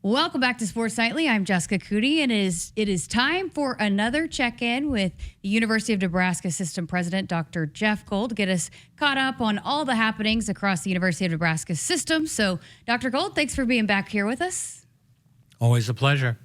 Welcome back to Sports Nightly. I'm Jessica Cootie, and it is time for another check-in with the University of Nebraska System President, Dr. Jeff Gold, to get us caught up on all the happenings across the University of Nebraska system. So, Dr. Gold, thanks for being back here with us. Always a pleasure.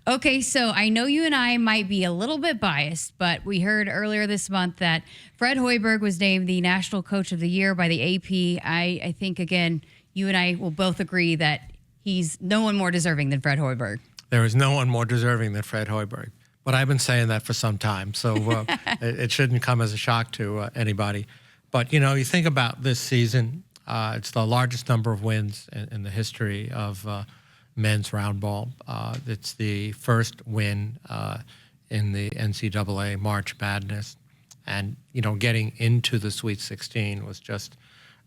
Okay, so I know you and I might be a little bit biased, but we heard earlier this month that Fred Hoiberg was named the National Coach of the Year by the AP. I think, again, you and I will both agree that he's no one more deserving than Fred Hoiberg. There is no one more deserving than Fred Hoiberg. But I've been saying that for some time, so it shouldn't come as a shock to anybody. But, you know, you think about this season, it's the largest number of wins in the history of men's roundball. It's the first win in the NCAA March Madness. And, you know, getting into the Sweet 16 was just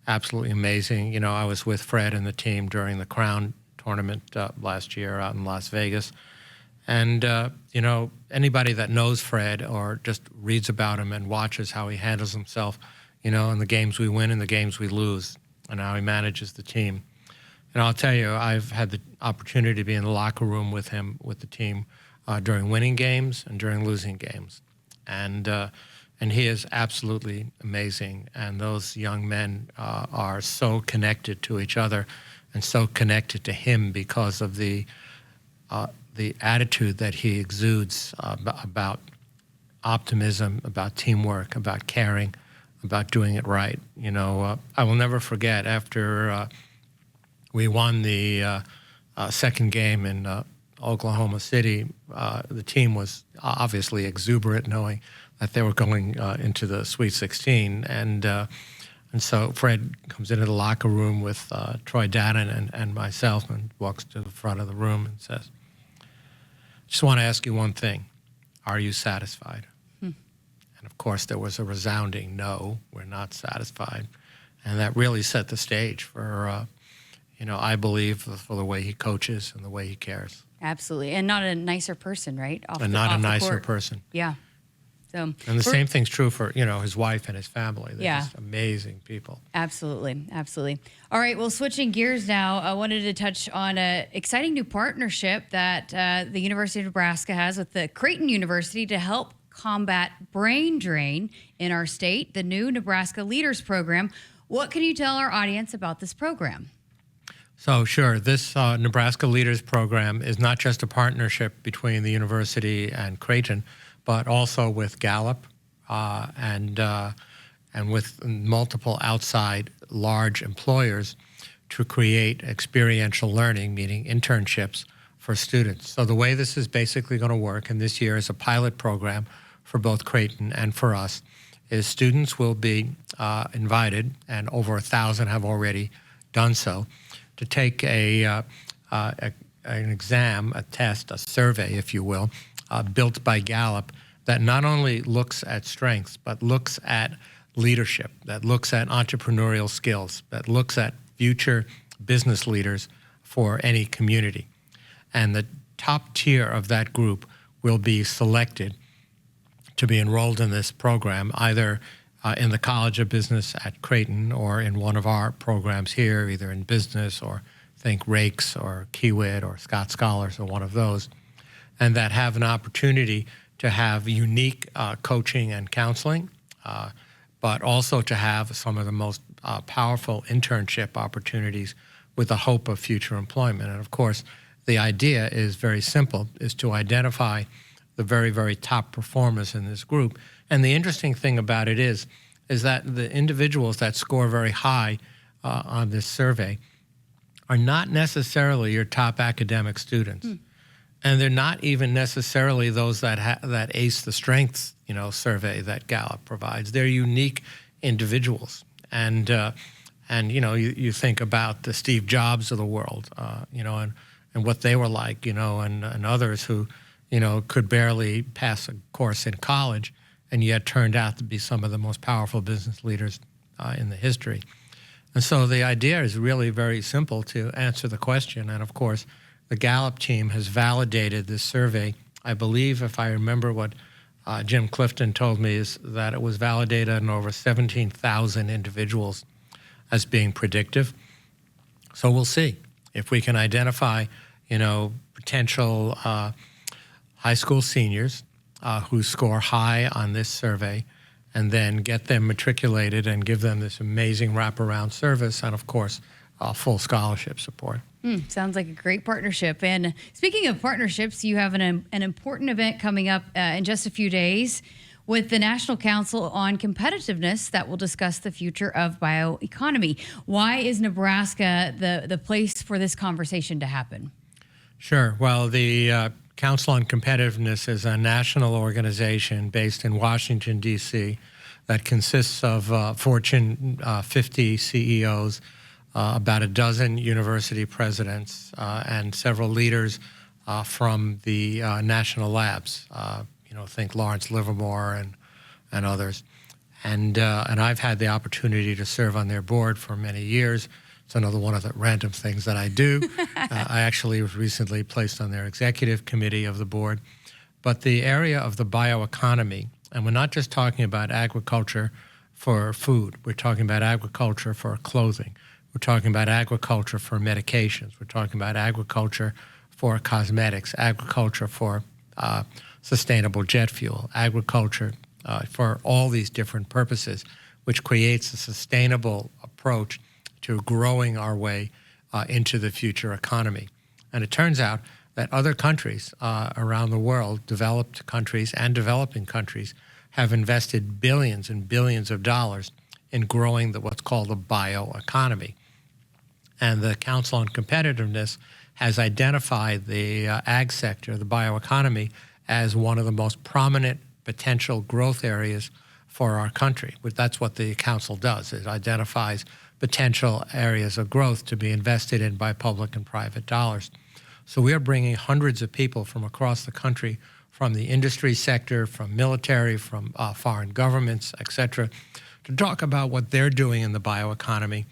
absolutely amazing. You know, I was with Fred and the team during the Crown tournament last year out in Las Vegas. And, you know, anybody that knows Fred or just reads about him and watches how he handles himself, you know, in the games we win and the games we lose, and how he manages the team. And I'll tell you, I've had the opportunity to be in the locker room with him, with the team, during winning games and during losing games. And he is absolutely amazing. And those young men are so connected to each other and so connected to him because of the attitude that he exudes about optimism, about teamwork, about caring, about doing it right. You know, I will never forget after we won the second game in Oklahoma City, the team was obviously exuberant, knowing that they were going into the Sweet 16. And so Fred comes into the locker room with Troy Dannon and myself and walks to the front of the room and says, just want to ask you one thing. Are you satisfied? And of course, there was a resounding no, we're not satisfied. And that really set the stage for, you know, I believe for the way he coaches and the way he cares. Absolutely. And not a nicer person, right? Off a nicer person. Yeah. So, and the same thing's true for, you know, his wife and his family. They're just amazing people. Absolutely. Absolutely. All right. Well, switching gears now, I wanted to touch on an exciting new partnership that the University of Nebraska has with the Creighton University to help combat brain drain in our state, the new Nebraska Leaders Program. What can you tell our audience about this program? So, sure, this Nebraska Leaders Program is not just a partnership between the university and Creighton, but also with Gallup and with multiple outside large employers to create experiential learning, meaning internships for students. So the way this is basically going to work, and this year is a pilot program for both Creighton and for us, is students will be invited, and over 1,000 have already done so, to take an exam, a test, a survey, if you will, built by Gallup that not only looks at strengths, but looks at leadership, that looks at entrepreneurial skills, that looks at future business leaders for any community. And the top tier of that group will be selected to be enrolled in this program, either in the College of Business at Creighton or in one of our programs here, either in business or think Rakes or Kiewit or Scott Scholars or one of those, and that have an opportunity to have unique coaching and counseling, but also to have some of the most powerful internship opportunities with the hope of future employment. And of course, the idea is very simple, is to identify the very, very top performers in this group. And the interesting thing about it is that the individuals that score very high on this survey are not necessarily your top academic students. And they're not even necessarily those that ace the strengths, you know, survey that Gallup provides. They're unique individuals. And you know, you think about the Steve Jobs of the world, you know, and what they were like, you know, and others who, you know, could barely pass a course in college and yet turned out to be some of the most powerful business leaders in the history. And so the idea is really very simple to answer the question. And of course, the Gallup team has validated this survey. I believe, if I remember what Jim Clifton told me, is that it was validated on over 17,000 individuals as being predictive. So we'll see if we can identify, potential high school seniors who score high on this survey, and then get them matriculated and give them this amazing wraparound service, and of course, full scholarship support. Sounds like a great partnership. And speaking of partnerships, you have an important event coming up in just a few days with the National Council on Competitiveness that will discuss the future of bioeconomy. Why is Nebraska the place for this conversation to happen? Sure. Well, the Council on Competitiveness is a national organization based in Washington, D.C., that consists of Fortune 50 CEOs, about a dozen university presidents, and several leaders from the national labs. Think Lawrence Livermore and others. And I've had the opportunity to serve on their board for many years. It's another one of the random things that I do. I actually was recently placed on their executive committee of the board. But the area of the bioeconomy, and we're not just talking about agriculture for food, we're talking about agriculture for clothing. We're talking about agriculture for medications. We're talking about agriculture for cosmetics, agriculture for sustainable jet fuel, agriculture for all these different purposes, which creates a sustainable approach to growing our way into the future economy. And it turns out that other countries around the world, developed countries and developing countries, have invested billions and billions of dollars in growing what's called the bioeconomy. And the Council on Competitiveness has identified the ag sector, the bioeconomy, as one of the most prominent potential growth areas for our country. That's what the council does. It identifies potential areas of growth to be invested in by public and private dollars. So we are bringing hundreds of people from across the country, from the industry sector, from military, from foreign governments, et cetera, to talk about what they're doing in the bioeconomy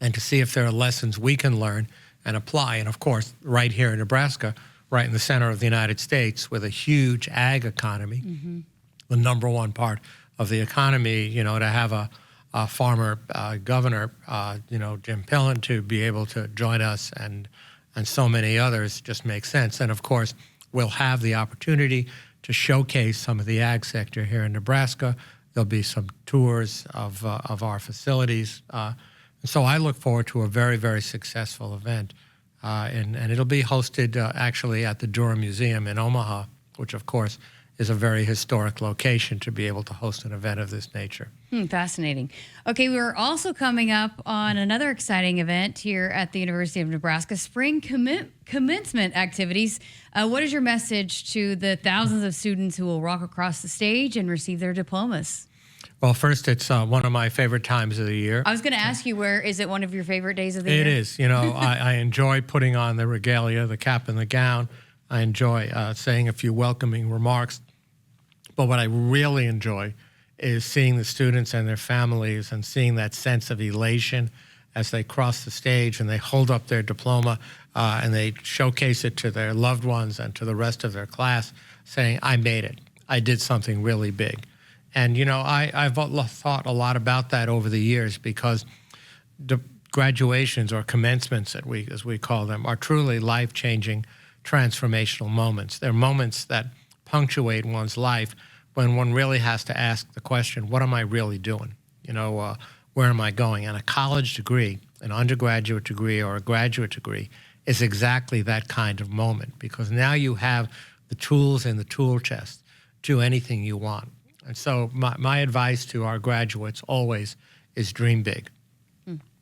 and to see if there are lessons we can learn and apply. And of course, right here in Nebraska, right in the center of the United States, with a huge ag economy, the number one part of the economy, to have a former governor, Jim Pillen, to be able to join us and so many others just makes sense. And of course, we'll have the opportunity to showcase some of the ag sector here in Nebraska. There'll be some tours of our facilities. So I look forward to a very, very successful event. And it'll be hosted actually at the Durham Museum in Omaha, which of course is a very historic location to be able to host an event of this nature. Fascinating. Okay, we're also coming up on another exciting event here at the University of Nebraska, spring commencement activities. What is your message to the thousands of students who will walk across the stage and receive their diplomas? Well, first, it's one of my favorite times of the year. I was going to ask you, is it one of your favorite days of the year? It is. I enjoy putting on the regalia, the cap and the gown. I enjoy saying a few welcoming remarks. But what I really enjoy is seeing the students and their families and seeing that sense of elation as they cross the stage and they hold up their diploma and they showcase it to their loved ones and to the rest of their class, saying, I made it. I did something really big. And, I've thought a lot about that over the years because the graduations or commencements, as we call them, are truly life-changing, transformational moments. They're moments that punctuate one's life when one really has to ask the question, what am I really doing? Where am I going? And a college degree, an undergraduate degree or a graduate degree, is exactly that kind of moment because now you have the tools in the tool chest to do anything you want. And so my advice to our graduates always is dream big.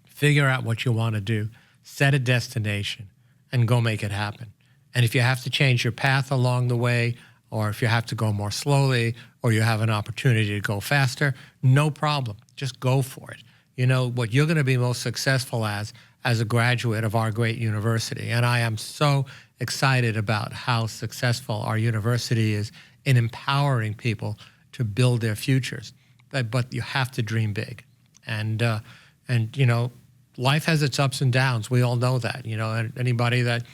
Figure out what you want to do, set a destination, and go make it happen. And if you have to change your path along the way, or if you have to go more slowly, or you have an opportunity to go faster, no problem. Just go for it. What you're going to be most successful as a graduate of our great university. And I am so excited about how successful our university is in empowering people to build their futures, but you have to dream big, and life has its ups and downs. We all know that. Anybody that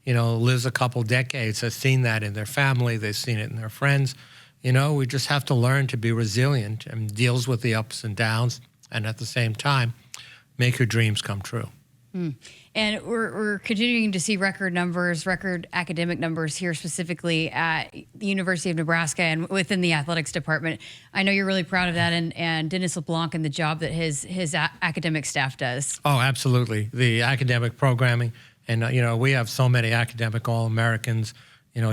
lives a couple decades has seen that in their family. They've seen it in their friends. We just have to learn to be resilient and deals with the ups and downs, and at the same time, make your dreams come true. And we're continuing to see record numbers, record academic numbers here specifically at the University of Nebraska and within the athletics department. I know you're really proud of that, and Dennis LeBlanc and the job that his academic staff does. Oh, absolutely. The academic programming, and we have so many academic All-Americans.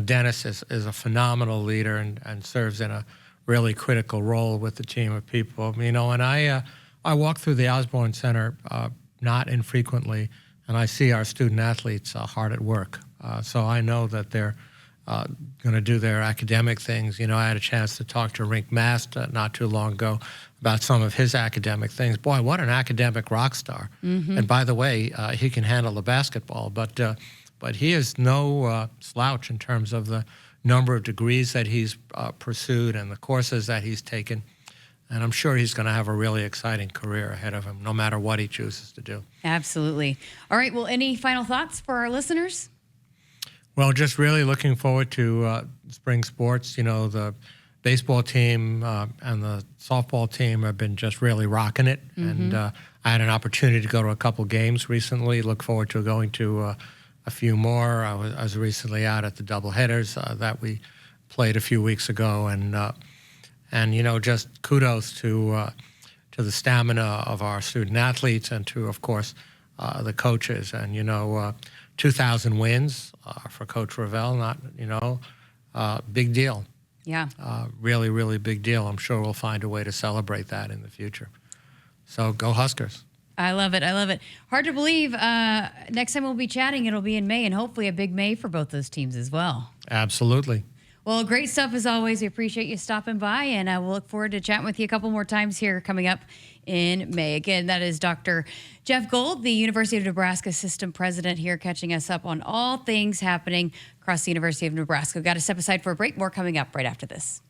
Dennis is a phenomenal leader and serves in a really critical role with the team of people. And I walk through the Osborne Center not infrequently, and I see our student athletes hard at work. So I know that they're going to do their academic things. I had a chance to talk to Rink Mast not too long ago about some of his academic things. Boy, what an academic rock star. And by the way, he can handle the basketball, but he is no slouch in terms of the number of degrees that he's pursued and the courses that he's taken. And I'm sure he's going to have a really exciting career ahead of him, no matter what he chooses to do. Absolutely. All right. Well, any final thoughts for our listeners? Well, just really looking forward to spring sports. The baseball team and the softball team have been just really rocking it. And I had an opportunity to go to a couple games recently. Look forward to going to a few more. I was recently out at the doubleheaders that we played a few weeks ago. And just kudos to the stamina of our student athletes and to, of course, the coaches. And 2,000 wins for Coach Ravel, big deal. Yeah. Really, really big deal. I'm sure we'll find a way to celebrate that in the future. So go Huskers. I love it. I love it. Hard to believe. Next time we'll be chatting, it'll be in May, and hopefully a big May for both those teams as well. Absolutely. Well, great stuff as always. We appreciate you stopping by, and we'll look forward to chatting with you a couple more times here coming up in May. Again, that is Dr. Jeff Gold, the University of Nebraska System President, here catching us up on all things happening across the University of Nebraska. We've got to step aside for a break. More coming up right after this.